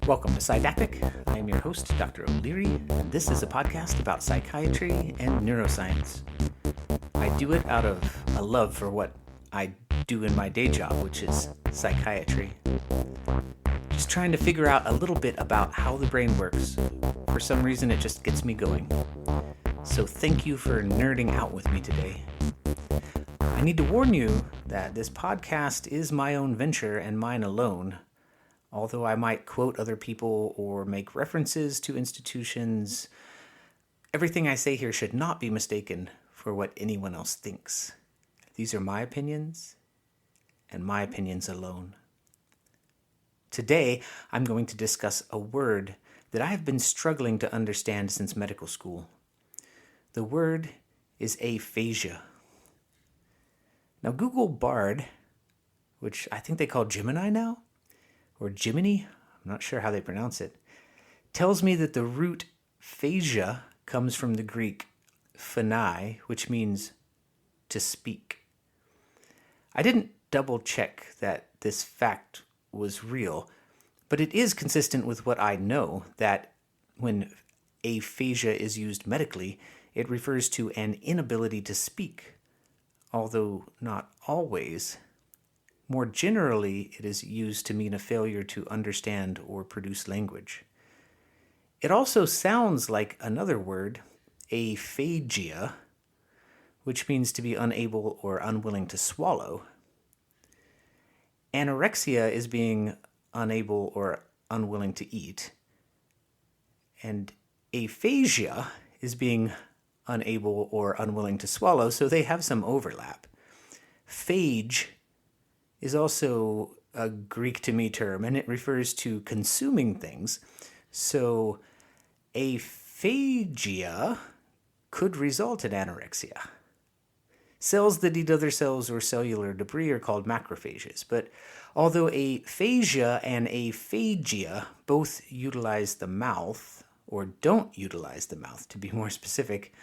Welcome to Psydactic. I am your host, Dr. O'Leary, and this is a podcast about psychiatry and neuroscience. I do it out of a love for what I do in my day job, which is psychiatry. Just trying to figure out a little bit about how the brain works. For some reason, it just gets me going. So thank you for nerding out with me today. I need to warn you that this podcast is my own venture and mine alone. Although I might quote other people or make references to institutions, everything I say here should not be mistaken for what anyone else thinks. These are my opinions, and my opinions alone. Today, I'm going to discuss a word that I have been struggling to understand since medical school. The word is aphasia. Now, Google Bard, which I think they call Gemini now, or Jiminy, I'm not sure how they pronounce it, tells me that the root phasia comes from the Greek phanai, which means to speak. I didn't double check that this fact was real, but it is consistent with what I know, that when aphasia is used medically, it refers to an inability to speak, although not always. More generally, it is used to mean a failure to understand or produce language. It also sounds like another word, aphasia, which means to be unable or unwilling to swallow. Anorexia is being unable or unwilling to eat. And aphasia is being unable or unwilling to swallow, so they have some overlap. Phage is also a Greek to me term, and it refers to consuming things. So aphasia could result in anorexia. Cells that eat other cells or cellular debris are called macrophages, but although aphasia and aphagia both utilize the mouth, or don't utilize the mouth to be more specific,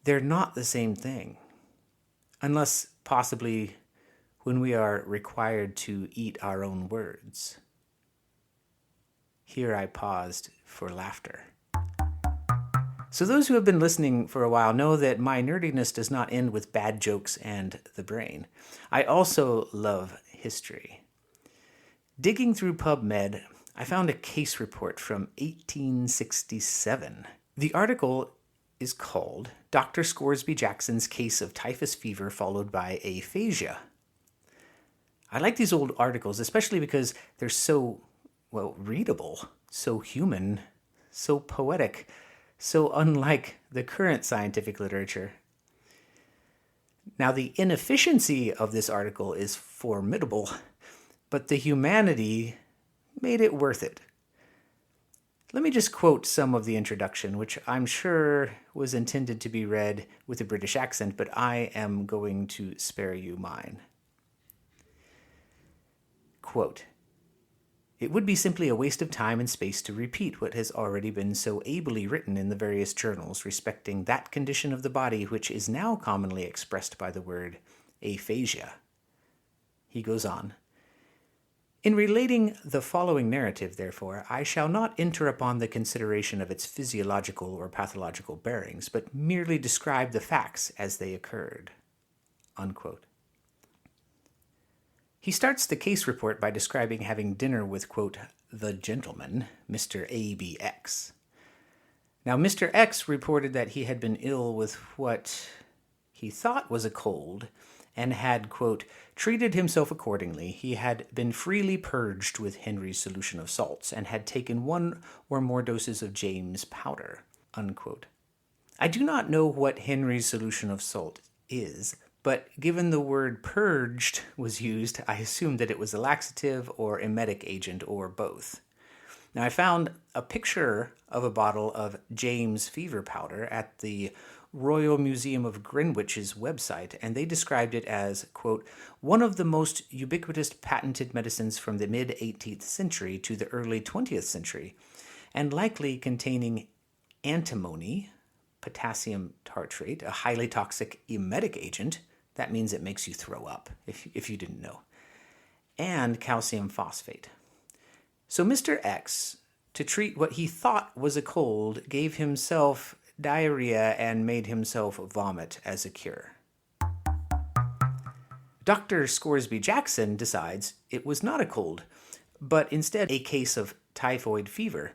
they're not the same thing, unless possibly when we are required to eat our own words. Here I paused for laughter. So those who have been listening for a while know that my nerdiness does not end with bad jokes and the brain. I also love history. Digging through PubMed, I found a case report from 1867. The article is called Dr. Scoresby Jackson's Case of Typhus Fever Followed by Aphasia. I like these old articles, especially because they're so, readable, so human, so poetic, so unlike the current scientific literature. Now, the inefficiency of this article is formidable, but the humanity made it worth it. Let me just quote some of the introduction, which I'm sure was intended to be read with a British accent, but I am going to spare you mine. Quote, "It would be simply a waste of time and space to repeat what has already been so ably written in the various journals respecting that condition of the body which is now commonly expressed by the word aphasia." He goes on, "In relating the following narrative, therefore, I shall not enter upon the consideration of its physiological or pathological bearings, but merely describe the facts as they occurred." Unquote. He starts the case report by describing having dinner with, quote, "the gentleman, Mr. ABX. Now, Mr. X reported that he had been ill with what he thought was a cold and had, quote, "treated himself accordingly. He had been freely purged with Henry's solution of salts and had taken 1 or more doses of James powder." Unquote. I do not know what Henry's solution of salt is, but given the word purged was used, I assumed that it was a laxative or emetic agent or both. Now, I found a picture of a bottle of James fever powder at the Royal Museum of Greenwich's website, and they described it as, quote, "one of the most ubiquitous patented medicines from the mid-18th century to the early 20th century, and likely containing antimony, potassium tartrate, a highly toxic emetic agent, That means it makes you throw up, if you didn't know. And calcium phosphate. So Mr. X, to treat what he thought was a cold, gave himself diarrhea and made himself vomit as a cure. Dr. Scoresby Jackson decides it was not a cold, but instead a case of typhoid fever,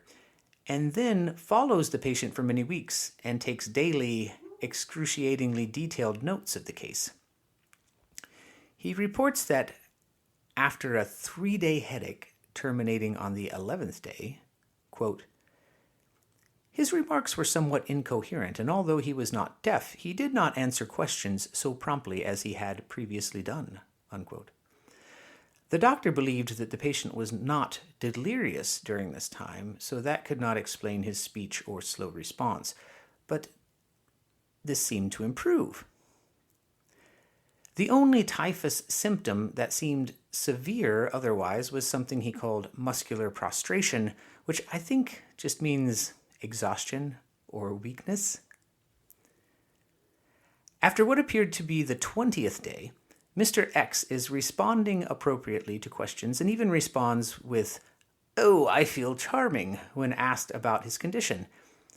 and then follows the patient for many weeks and takes daily, excruciatingly detailed notes of the case. He reports that after a 3-day headache terminating on the 11th day, quote, his remarks were somewhat incoherent, and although he was not deaf, he did not answer questions so promptly as he had previously done, unquote. The doctor believed that the patient was not delirious during this time, so that could not explain his speech or slow response, but this seemed to improve. The only typhus symptom that seemed severe otherwise was something he called muscular prostration, which I think just means exhaustion or weakness. After what appeared to be the 20th day, Mr. X is responding appropriately to questions and even responds with, "Oh, I feel charming," when asked about his condition.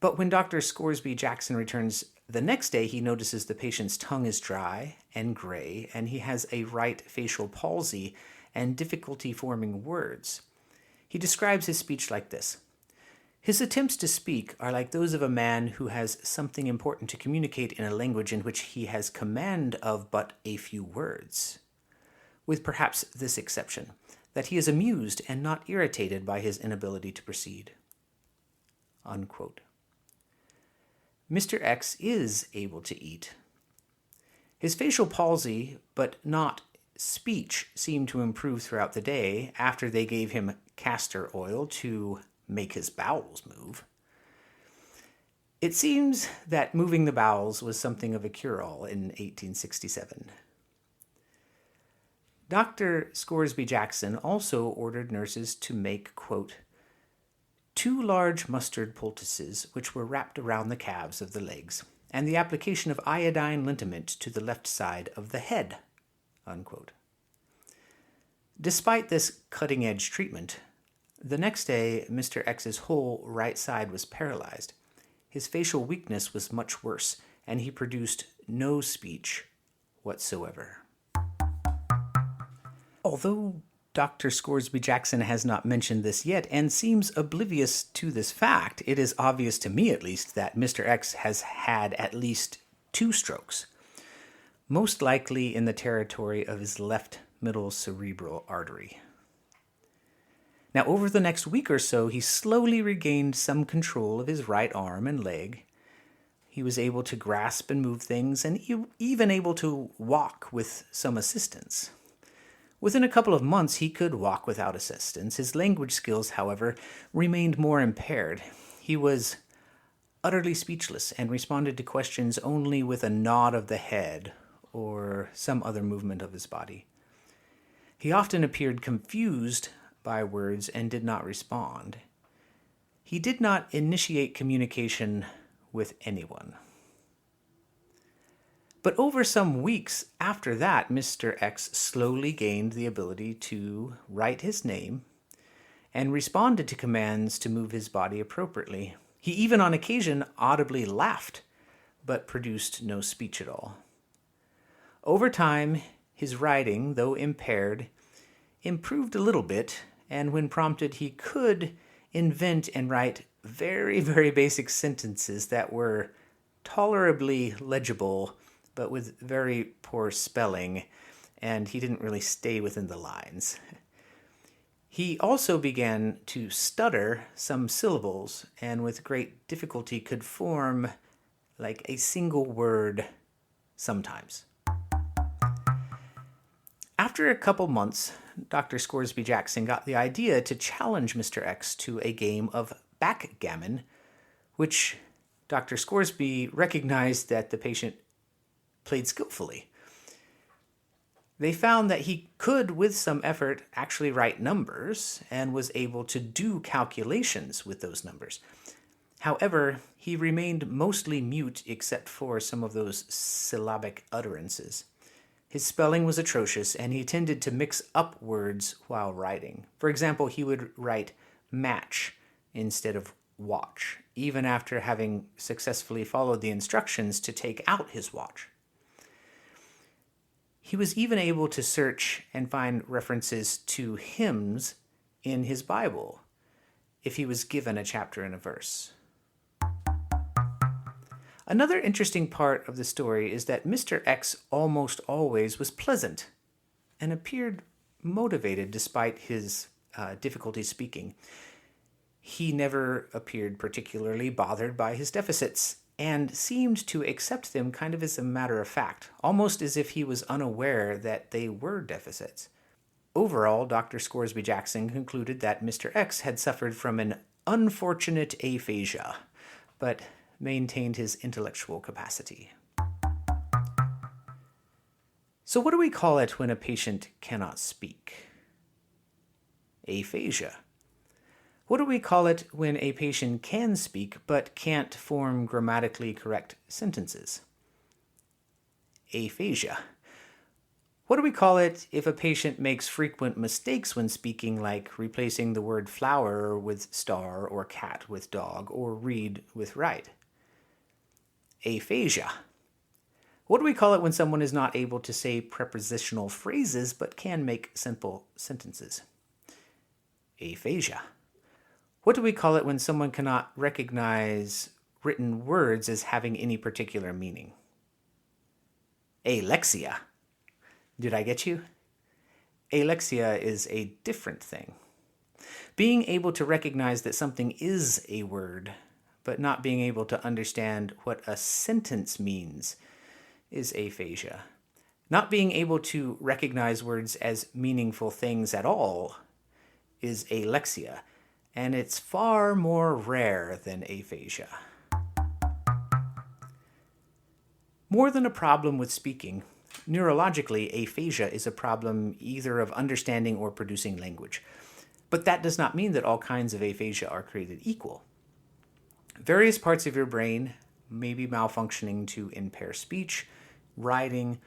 But when Dr. Scoresby Jackson returns the next day, he notices the patient's tongue is dry and gray, and he has a right facial palsy and difficulty forming words. He describes his speech like this. His attempts to speak are like those of a man who has something important to communicate in a language in which he has command of but a few words, with perhaps this exception, that he is amused and not irritated by his inability to proceed. Unquote. Mr. X is able to eat. His facial palsy, but not speech, seemed to improve throughout the day after they gave him castor oil to make his bowels move. It seems that moving the bowels was something of a cure-all in 1867. Dr. Scoresby Jackson also ordered nurses to make, quote, 2 large mustard poultices which were wrapped around the calves of the legs, and the application of iodine liniment to the left side of the head, unquote. Despite this cutting-edge treatment, the next day, Mr. X's whole right side was paralyzed. His facial weakness was much worse, and he produced no speech whatsoever. Although Dr. Scoresby Jackson has not mentioned this yet and seems oblivious to this fact, it is obvious to me at least that Mr. X has had at least 2 strokes, most likely in the territory of his left middle cerebral artery. Now, over the next week or so, he slowly regained some control of his right arm and leg. He was able to grasp and move things, and even able to walk with some assistance. Within a couple of months, he could walk without assistance. His language skills, however, remained more impaired. He was utterly speechless and responded to questions only with a nod of the head or some other movement of his body. He often appeared confused by words and did not respond. He did not initiate communication with anyone. But over some weeks after that, Mr. X slowly gained the ability to write his name and responded to commands to move his body appropriately. He even on occasion audibly laughed, but produced no speech at all. Over time, his writing, though impaired, improved a little bit, and when prompted, he could invent and write very, very basic sentences that were tolerably legible, but with very poor spelling, and he didn't really stay within the lines. He also began to stutter some syllables, and with great difficulty could form like a single word sometimes. After a couple months, Dr. Scoresby Jackson got the idea to challenge Mr. X to a game of backgammon, which Dr. Scoresby recognized that the patient played skillfully. They found that he could, with some effort, actually write numbers and was able to do calculations with those numbers. However, he remained mostly mute except for some of those syllabic utterances. His spelling was atrocious, and he tended to mix up words while writing. For example, he would write match instead of watch, even after having successfully followed the instructions to take out his watch. He was even able to search and find references to hymns in his Bible if he was given a chapter and a verse. Another interesting part of the story is that Mr. X almost always was pleasant and appeared motivated despite his difficulty speaking. He never appeared particularly bothered by his deficits and seemed to accept them kind of as a matter of fact, almost as if he was unaware that they were deficits. Overall, Dr. Scoresby Jackson concluded that Mr. X had suffered from an unfortunate aphasia, but maintained his intellectual capacity. So what do we call it when a patient cannot speak? Aphasia. What do we call it when a patient can speak but can't form grammatically correct sentences? Aphasia. What do we call it if a patient makes frequent mistakes when speaking, like replacing the word flower with star, or cat with dog, or read with write? Aphasia. What do we call it when someone is not able to say prepositional phrases but can make simple sentences? Aphasia. What do we call it when someone cannot recognize written words as having any particular meaning? Alexia. Did I get you? Alexia is a different thing. Being able to recognize that something is a word, but not being able to understand what a sentence means, is aphasia. Not being able to recognize words as meaningful things at all is alexia, and it's far more rare than aphasia. More than a problem with speaking, neurologically, aphasia is a problem either of understanding or producing language. But that does not mean that all kinds of aphasia are created equal. Various parts of your brain may be malfunctioning to impair speech, writing,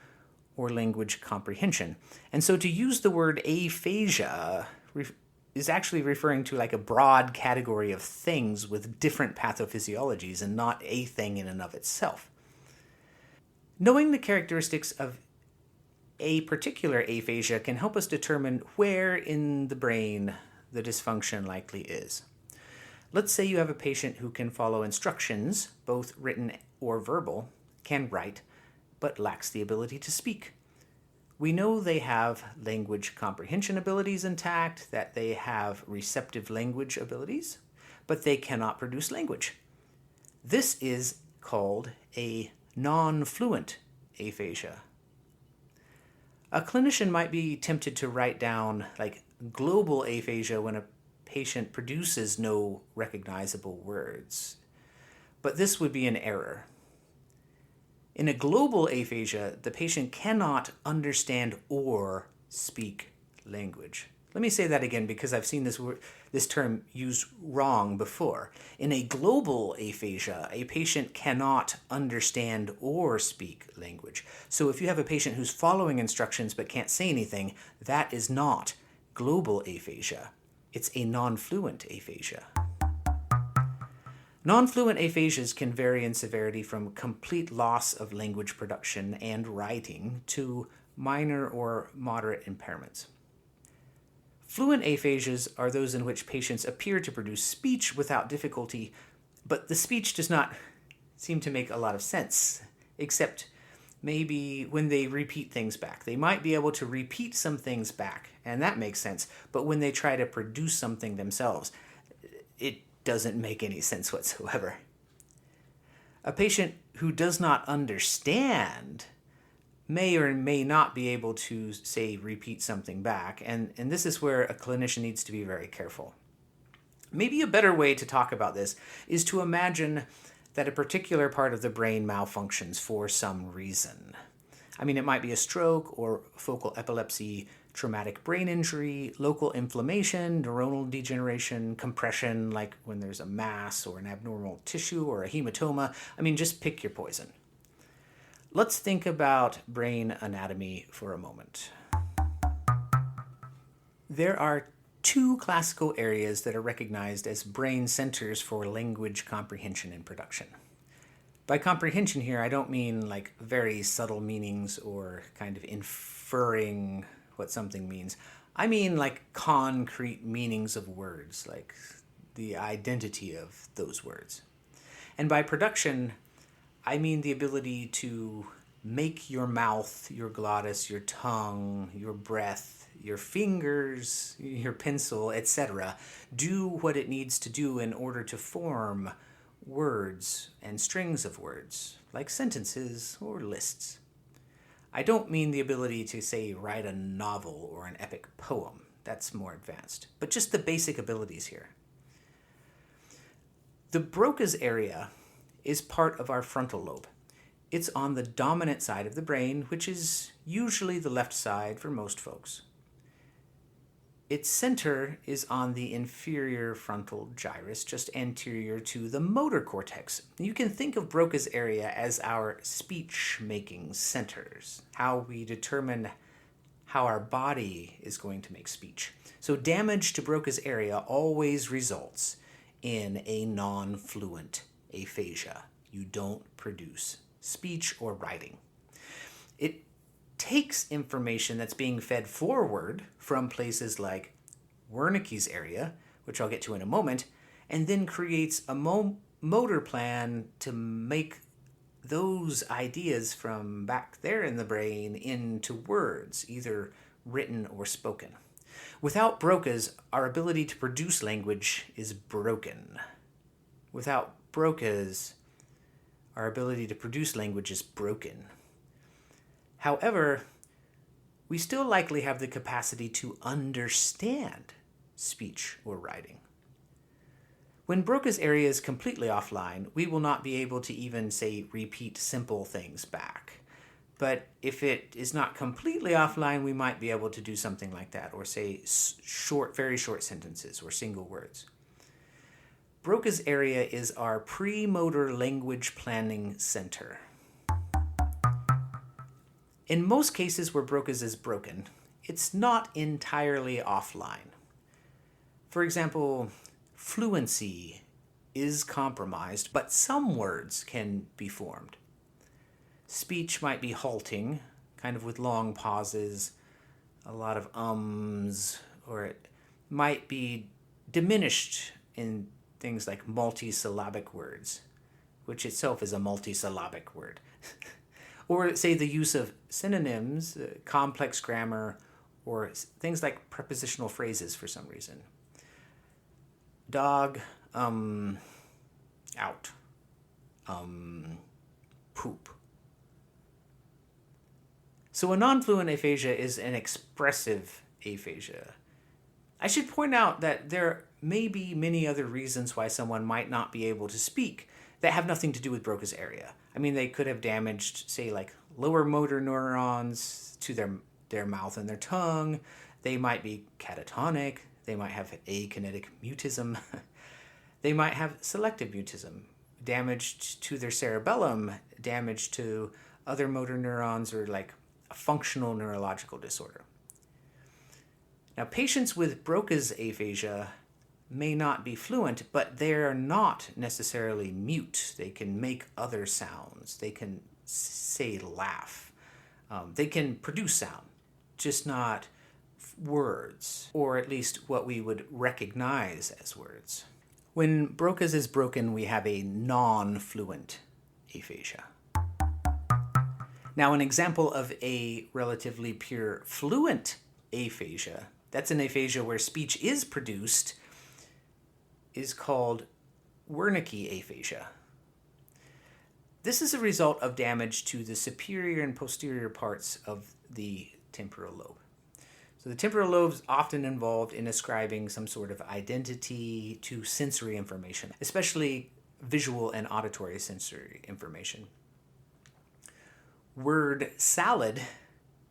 or language comprehension. And so to use the word aphasia is actually referring to like a broad category of things with different pathophysiologies and not a thing in and of itself. Knowing the characteristics of a particular aphasia can help us determine where in the brain the dysfunction likely is. Let's say you have a patient who can follow instructions, both written or verbal, can write, but lacks the ability to speak. We know they have language comprehension abilities intact, that they have receptive language abilities, but they cannot produce language. This is called a non-fluent aphasia. A clinician might be tempted to write down like global aphasia when a patient produces no recognizable words, but this would be an error. In a global aphasia, the patient cannot understand or speak language. Let me say that again because I've seen this term used wrong before. In a global aphasia, a patient cannot understand or speak language. So if you have a patient who's following instructions but can't say anything, that is not global aphasia. It's a non-fluent aphasia. Non-fluent aphasias can vary in severity from complete loss of language production and writing to minor or moderate impairments. Fluent aphasias are those in which patients appear to produce speech without difficulty, but the speech does not seem to make a lot of sense, except maybe when they repeat things back. They might be able to repeat some things back, and that makes sense, but when they try to produce something themselves, it doesn't make any sense whatsoever. A patient who does not understand may or may not be able to, say, repeat something back, and this is where a clinician needs to be very careful. Maybe a better way to talk about this is to imagine that a particular part of the brain malfunctions for some reason. I mean, it might be a stroke or focal epilepsy, traumatic brain injury, local inflammation, neuronal degeneration, compression, like when there's a mass or an abnormal tissue or a hematoma. I mean, just pick your poison. Let's think about brain anatomy for a moment. There are two classical areas that are recognized as brain centers for language comprehension and production. By comprehension here, I don't mean like very subtle meanings or kind of inferring what something means. I mean like concrete meanings of words, like the identity of those words. And by production, I mean the ability to make your mouth, your glottis, your tongue, your breath, your fingers, your pencil, etc., do what it needs to do in order to form words and strings of words, like sentences or lists. I don't mean the ability to, say, write a novel or an epic poem. That's more advanced. But just the basic abilities here. The Broca's area is part of our frontal lobe. It's on the dominant side of the brain, which is usually the left side for most folks. Its center is on the inferior frontal gyrus, just anterior to the motor cortex. You can think of Broca's area as our speech-making centers, how we determine how our body is going to make speech. So damage to Broca's area always results in a non-fluent aphasia. You don't produce speech or writing. It takes information that's being fed forward from places like Wernicke's area, which I'll get to in a moment, and then creates a motor plan to make those ideas from back there in the brain into words, either written or spoken. Without Broca's, our ability to produce language is broken. Without Broca's, our ability to produce language is broken. However, we still likely have the capacity to understand speech or writing. When Broca's area is completely offline, we will not be able to even, say, repeat simple things back. But if it is not completely offline, we might be able to do something like that, or say very short sentences or single words. Broca's area is our premotor language planning center. In most cases where Broca's is broken, it's not entirely offline. For example, fluency is compromised, but some words can be formed. Speech might be halting, kind of with long pauses, a lot of ums, or it might be diminished in things like multisyllabic words, which itself is a multisyllabic word. Or say the use of synonyms, complex grammar, or things like prepositional phrases for some reason. Dog, out, poop. So a non-fluent aphasia is an expressive aphasia. I should point out that there may be many other reasons why someone might not be able to speak that have nothing to do with Broca's area. I mean, they could have damaged, say, like lower motor neurons to their mouth and their tongue. They might be catatonic. They might have akinetic mutism. They might have selective mutism, damage to their cerebellum, damage to other motor neurons, or like a functional neurological disorder. Now, patients with Broca's aphasia may not be fluent, but they're not necessarily mute. They can make other sounds. They can, say, laugh. They can produce sound, just not words, or at least what we would recognize as words. When Broca's is broken, we have a non-fluent aphasia. Now, an example of a relatively pure fluent aphasia, that's an aphasia where speech is produced, is called Wernicke aphasia. This is a result of damage to the superior and posterior parts of the temporal lobe. So the temporal lobe is often involved in ascribing some sort of identity to sensory information, especially visual and auditory sensory information. Word salad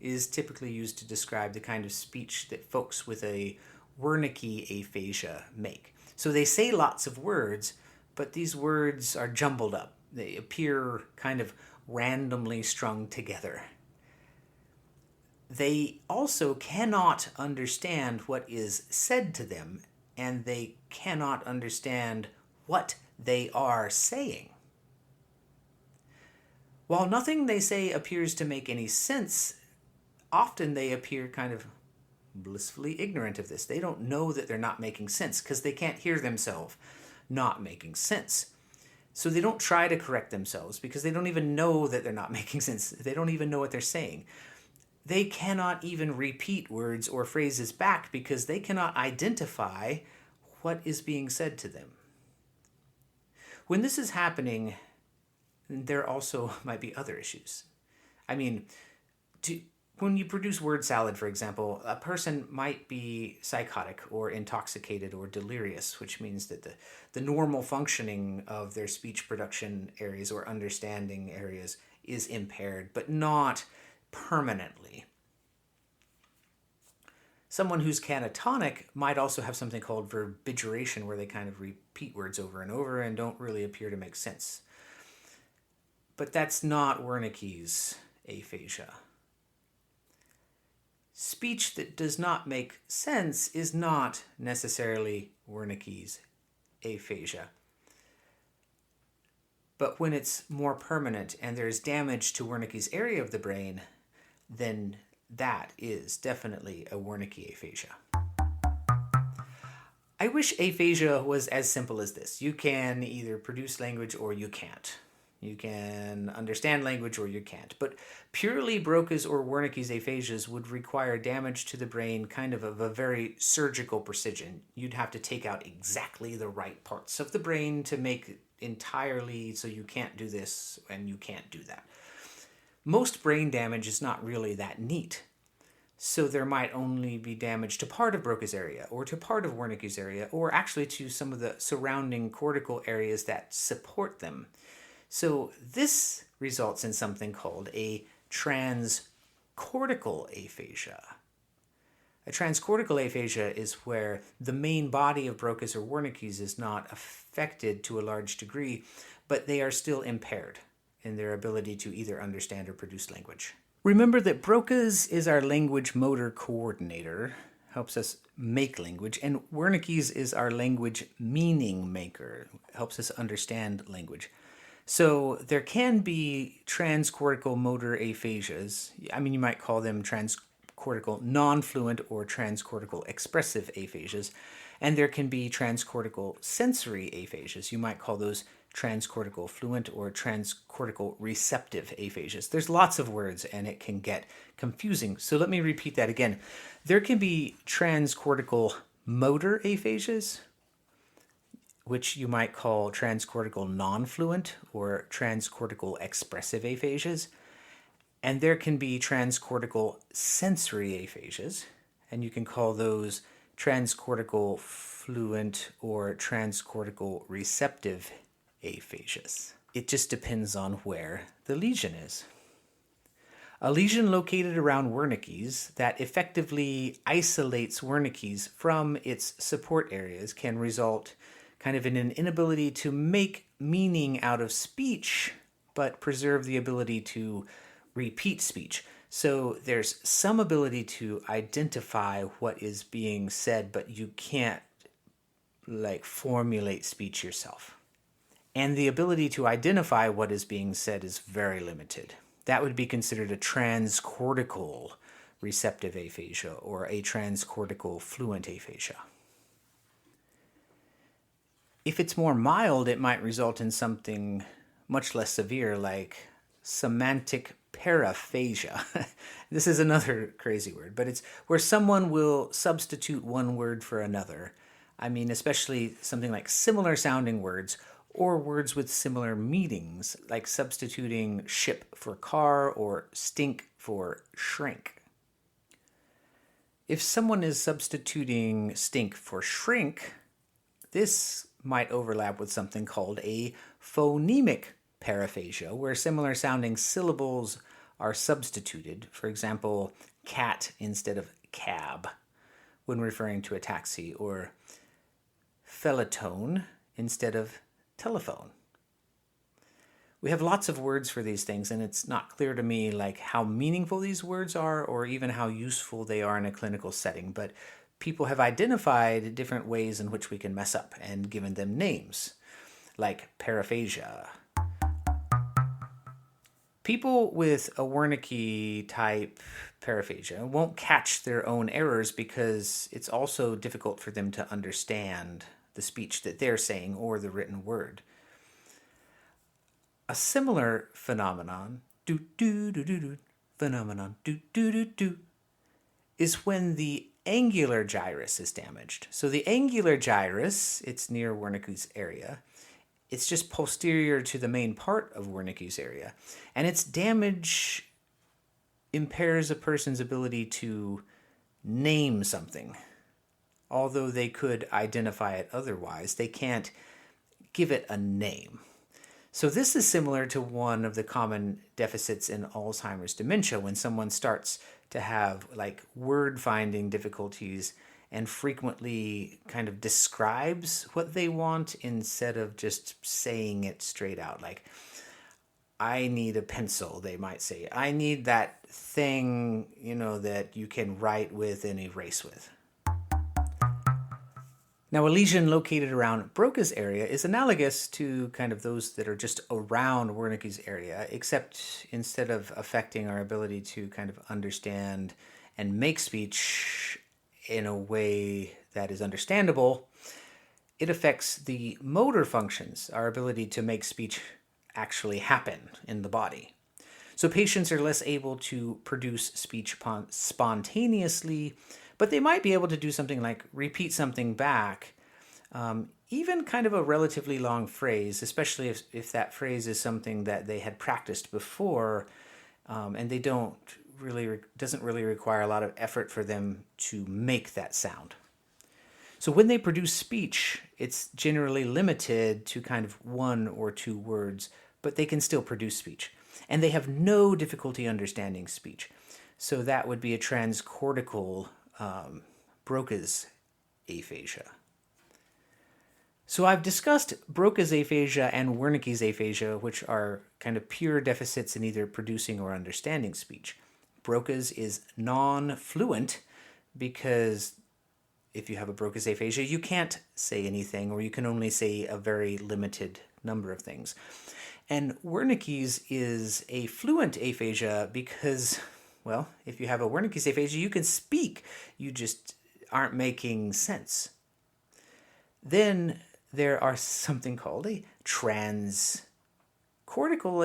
is typically used to describe the kind of speech that folks with a Wernicke aphasia make. So they say lots of words, but these words are jumbled up. They appear kind of randomly strung together. They also cannot understand what is said to them, and they cannot understand what they are saying. While nothing they say appears to make any sense, often they appear kind of blissfully ignorant of this. They don't know that they're not making sense because they can't hear themselves not making sense. So they don't try to correct themselves because they don't even know that they're not making sense. They don't even know what they're saying. They cannot even repeat words or phrases back because they cannot identify what is being said to them. When this is happening, there also might be other issues. I mean, when you produce word salad, for example, a person might be psychotic or intoxicated or delirious, which means that the normal functioning of their speech production areas or understanding areas is impaired, but not permanently. Someone who's catatonic might also have something called verbigeration, where they kind of repeat words over and over and don't really appear to make sense. But that's not Wernicke's aphasia. Speech that does not make sense is not necessarily Wernicke's aphasia. But when it's more permanent and there's damage to Wernicke's area of the brain, then that is definitely a Wernicke aphasia. I wish aphasia was as simple as this. You can either produce language or you can't. You can understand language or you can't. But purely Broca's or Wernicke's aphasias would require damage to the brain kind of a very surgical precision. You'd have to take out exactly the right parts of the brain to make it entirely so you can't do this and you can't do that. Most brain damage is not really that neat. So there might only be damage to part of Broca's area or to part of Wernicke's area or actually to some of the surrounding cortical areas that support them. So this results in something called a transcortical aphasia. A transcortical aphasia is where the main body of Broca's or Wernicke's is not affected to a large degree, but they are still impaired in their ability to either understand or produce language. Remember that Broca's is our language motor coordinator, helps us make language, and Wernicke's is our language meaning maker, helps us understand language. So there can be transcortical motor aphasias. I mean, you might call them transcortical non-fluent or transcortical expressive aphasias. And there can be transcortical sensory aphasias. You might call those transcortical fluent or transcortical receptive aphasias. There's lots of words and it can get confusing. So let me repeat that again. There can be transcortical motor aphasias, which you might call transcortical non-fluent or transcortical expressive aphasias. And there can be transcortical sensory aphasias, and you can call those transcortical fluent or transcortical receptive aphasias. It just depends on where the lesion is. A lesion located around Wernicke's that effectively isolates Wernicke's from its support areas can result kind of in an inability to make meaning out of speech, but preserve the ability to repeat speech. So there's some ability to identify what is being said, but you can't formulate speech yourself. And the ability to identify what is being said is very limited. That would be considered a transcortical receptive aphasia or a transcortical fluent aphasia. If it's more mild, it might result in something much less severe like semantic paraphasia. This is another crazy word, but it's where someone will substitute one word for another. I mean, especially something like similar sounding words or words with similar meanings, like substituting ship for car or stink for shrink. If someone is substituting stink for shrink, this might overlap with something called a phonemic paraphasia, where similar sounding syllables are substituted. For example, cat instead of cab when referring to a taxi, or phelatone instead of telephone. We have lots of words for these things, and it's not clear to me like how meaningful these words are or even how useful they are in a clinical setting. But people have identified different ways in which we can mess up and given them names, like paraphasia. People with a Wernicke type paraphasia won't catch their own errors because it's also difficult for them to understand the speech that they're saying or the written word. A similar phenomenon, is when the angular gyrus is damaged. So the angular gyrus, it's near Wernicke's area. It's just posterior to the main part of Wernicke's area. And its damage impairs a person's ability to name something. Although they could identify it otherwise, they can't give it a name. So this is similar to one of the common deficits in Alzheimer's dementia, when someone starts to have like word finding difficulties and frequently kind of describes what they want instead of just saying it straight out. Like, I need a pencil, they might say. I need that thing, that you can write with and erase with. Now, a lesion located around Broca's area is analogous to kind of those that are just around Wernicke's area, except instead of affecting our ability to kind of understand and make speech in a way that is understandable, it affects the motor functions, our ability to make speech actually happen in the body. So patients are less able to produce speech spontaneously, but they might be able to do something like repeat something back, even kind of a relatively long phrase, especially if that phrase is something that they had practiced before, and they doesn't really require a lot of effort for them to make that sound. So when they produce speech, it's generally limited to kind of 1 or 2 words, but they can still produce speech. And they have no difficulty understanding speech. So that would be a transcortical Broca's aphasia. So I've discussed Broca's aphasia and Wernicke's aphasia, which are kind of pure deficits in either producing or understanding speech. Broca's is non-fluent because if you have a Broca's aphasia, you can't say anything, or you can only say a very limited number of things. And Wernicke's is a fluent aphasia because, well, if you have a Wernicke's aphasia, you can speak. You just aren't making sense. Then there are something called a transcortical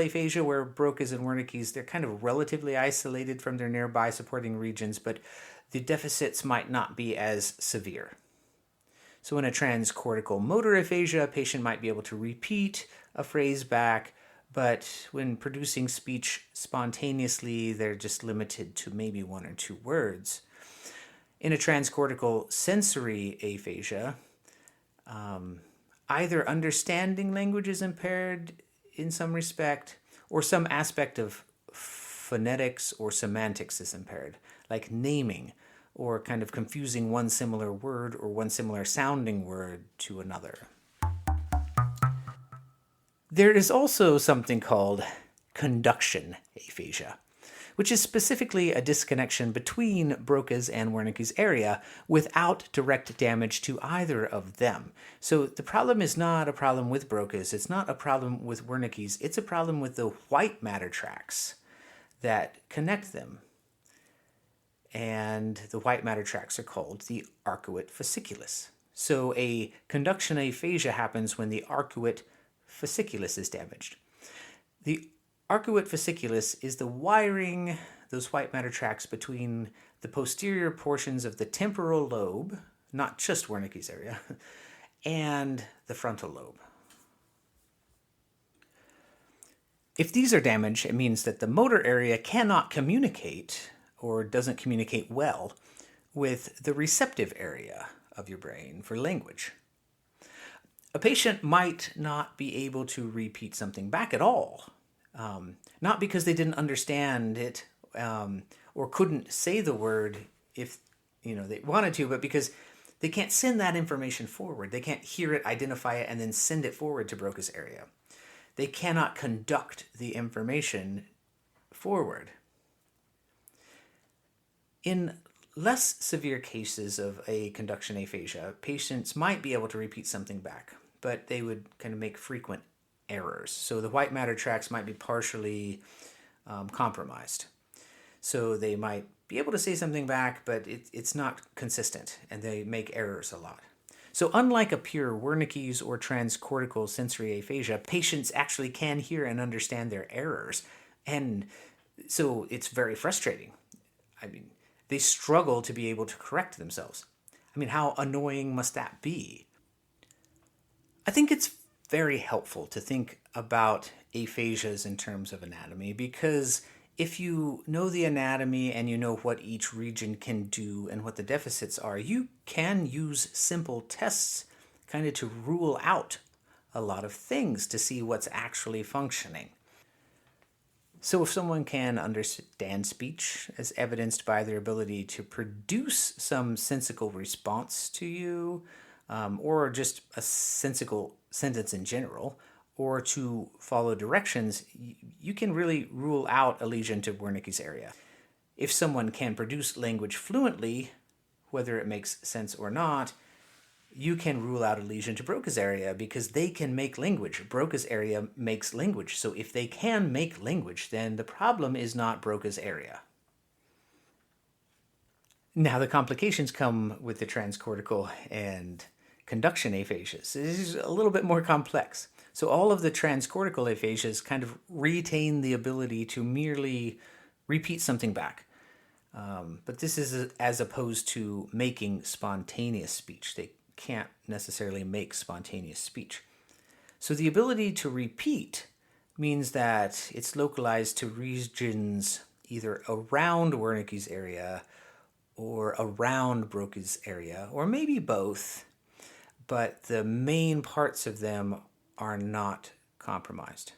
aphasia, where Broca's and Wernicke's, they're kind of relatively isolated from their nearby supporting regions, but the deficits might not be as severe. So in a transcortical motor aphasia, a patient might be able to repeat a phrase back, but when producing speech spontaneously, they're just limited to maybe 1 or 2 words. In a transcortical sensory aphasia, either understanding language is impaired in some respect, or some aspect of phonetics or semantics is impaired, like naming, or kind of confusing one similar word or one similar sounding word to another. There is also something called conduction aphasia, which is specifically a disconnection between Broca's and Wernicke's area without direct damage to either of them. So the problem is not a problem with Broca's, it's not a problem with Wernicke's, it's a problem with the white matter tracts that connect them. And the white matter tracts are called the arcuate fasciculus. So a conduction aphasia happens when the arcuate fasciculus is damaged. The arcuate fasciculus is the wiring, those white matter tracts, between the posterior portions of the temporal lobe, not just Wernicke's area, and the frontal lobe. If these are damaged, it means that the motor area cannot communicate, or doesn't communicate well, with the receptive area of your brain for language. A patient might not be able to repeat something back at all, not because they didn't understand it or couldn't say the word if they wanted to, but because they can't send that information forward. They can't hear it, identify it, and then send it forward to Broca's area. they cannot conduct the information forward. In less severe cases of a conduction aphasia, patients might be able to repeat something back, but they would kind of make frequent errors. So the white matter tracts might be partially compromised. So they might be able to say something back, but it's not consistent, and they make errors a lot. So unlike a pure Wernicke's or transcortical sensory aphasia, patients actually can hear and understand their errors. And so it's very frustrating. I mean, they struggle to be able to correct themselves. I mean, how annoying must that be? I think it's very helpful to think about aphasias in terms of anatomy, because if you know the anatomy and you know what each region can do and what the deficits are, you can use simple tests kind of to rule out a lot of things to see what's actually functioning. So if someone can understand speech, as evidenced by their ability to produce some sensical response to you, or just a sensical sentence in general, or to follow directions, you can really rule out a lesion to Wernicke's area. If someone can produce language fluently, whether it makes sense or not, you can rule out a lesion to Broca's area because they can make language. Broca's area makes language. So if they can make language, then the problem is not Broca's area. Now the complications come with the transcortical and conduction aphasias. This is a little bit more complex. So all of the transcortical aphasias kind of retain the ability to merely repeat something back. But this is as opposed to making spontaneous speech. They can't necessarily make spontaneous speech. So the ability to repeat means that it's localized to regions either around Wernicke's area or around Broca's area, or maybe both, but the main parts of them are not compromised.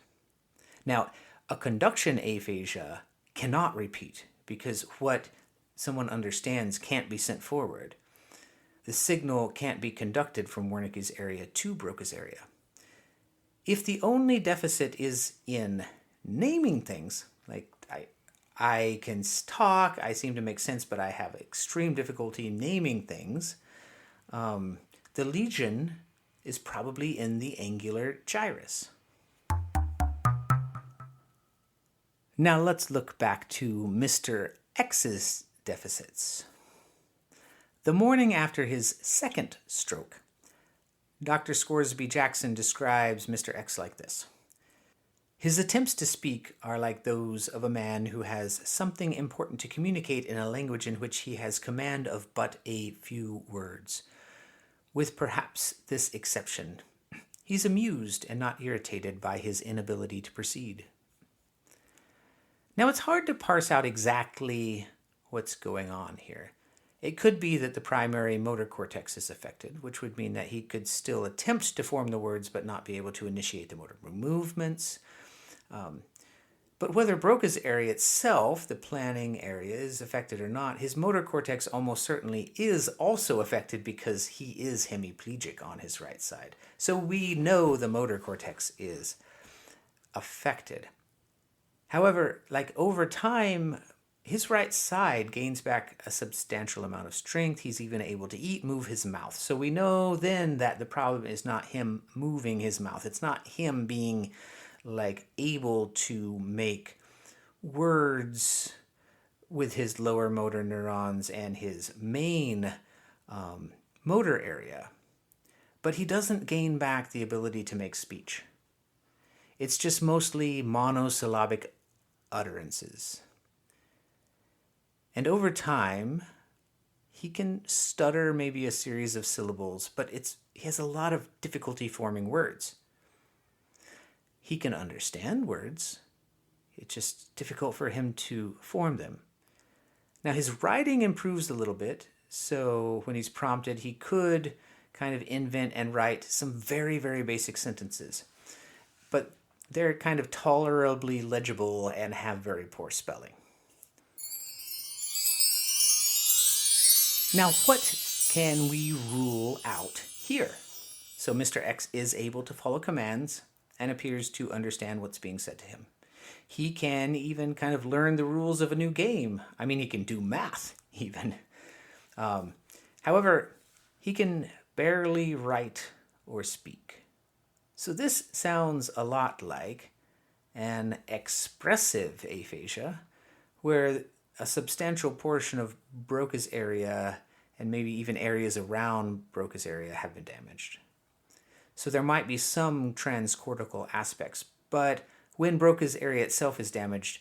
Now, a conduction aphasia cannot repeat because what someone understands can't be sent forward. The signal can't be conducted from Wernicke's area to Broca's area. If the only deficit is in naming things, like I can talk, I seem to make sense, but I have extreme difficulty naming things, the lesion is probably in the angular gyrus. Now let's look back to Mr. X's deficits. The morning after his second stroke, Dr. Scoresby Jackson describes Mr. X like this. His attempts to speak are like those of a man who has something important to communicate in a language in which he has command of but a few words. With perhaps this exception, he's amused and not irritated by his inability to proceed. Now, it's hard to parse out exactly what's going on here. It could be that the primary motor cortex is affected, which would mean that he could still attempt to form the words but not be able to initiate the motor movements. But whether Broca's area itself, the planning area, is affected or not, his motor cortex almost certainly is also affected because he is hemiplegic on his right side. So we know the motor cortex is affected. However, over time, his right side gains back a substantial amount of strength. He's even able to eat, move his mouth. So we know then that the problem is not him moving his mouth. It's not him being able to make words with his lower motor neurons and his main motor area. But he doesn't gain back the ability to make speech. It's just mostly monosyllabic utterances. And over time, he can stutter maybe a series of syllables, but he has a lot of difficulty forming words. He can understand words. It's just difficult for him to form them. Now, his writing improves a little bit, so when he's prompted, he could kind of invent and write some very, very basic sentences. But they're kind of tolerably legible and have very poor spelling. Now, what can we rule out here? So Mr. X is able to follow commands and appears to understand what's being said to him. He can even kind of learn the rules of a new game. I mean, he can do math, even. However, he can barely write or speak. So this sounds a lot like an expressive aphasia, where a substantial portion of Broca's area and maybe even areas around Broca's area have been damaged. So there might be some transcortical aspects, but when Broca's area itself is damaged,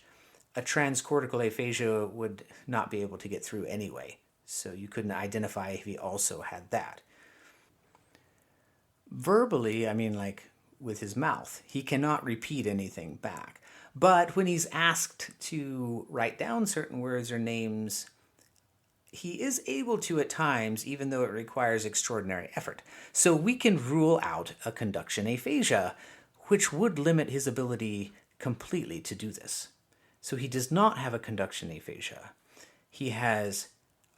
a transcortical aphasia would not be able to get through anyway. So you couldn't identify if he also had that. Verbally, I mean, like with his mouth, he cannot repeat anything back. But when he's asked to write down certain words or names, he is able to at times, even though it requires extraordinary effort. So we can rule out a conduction aphasia, which would limit his ability completely to do this. So he does not have a conduction aphasia. He has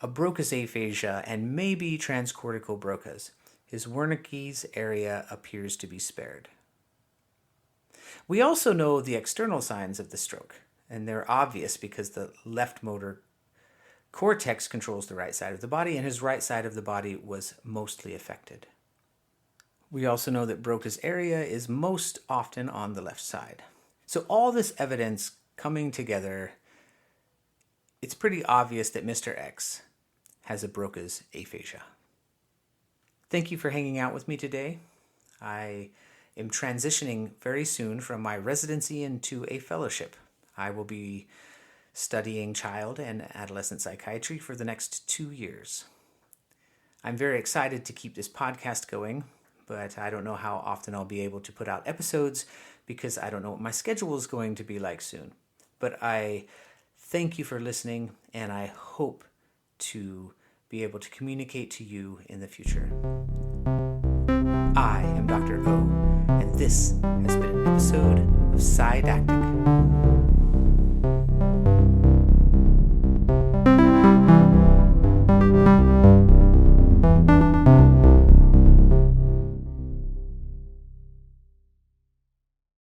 a Broca's aphasia and maybe transcortical Broca's. His Wernicke's area appears to be spared. We also know the external signs of the stroke, and they're obvious because the left motor cortex controls the right side of the body, and his right side of the body was mostly affected. We also know that Broca's area is most often on the left side. So all this evidence coming together, it's pretty obvious that Mr. X has a Broca's aphasia. Thank you for hanging out with me today. I am transitioning very soon from my residency into a fellowship. I will be studying child and adolescent psychiatry for the next 2 years. I'm very excited to keep this podcast going, but I don't know how often I'll be able to put out episodes because I don't know what my schedule is going to be like soon. But I thank you for listening, and I hope to be able to communicate to you in the future. I am Dr. O, and this has been an episode of Psydactic.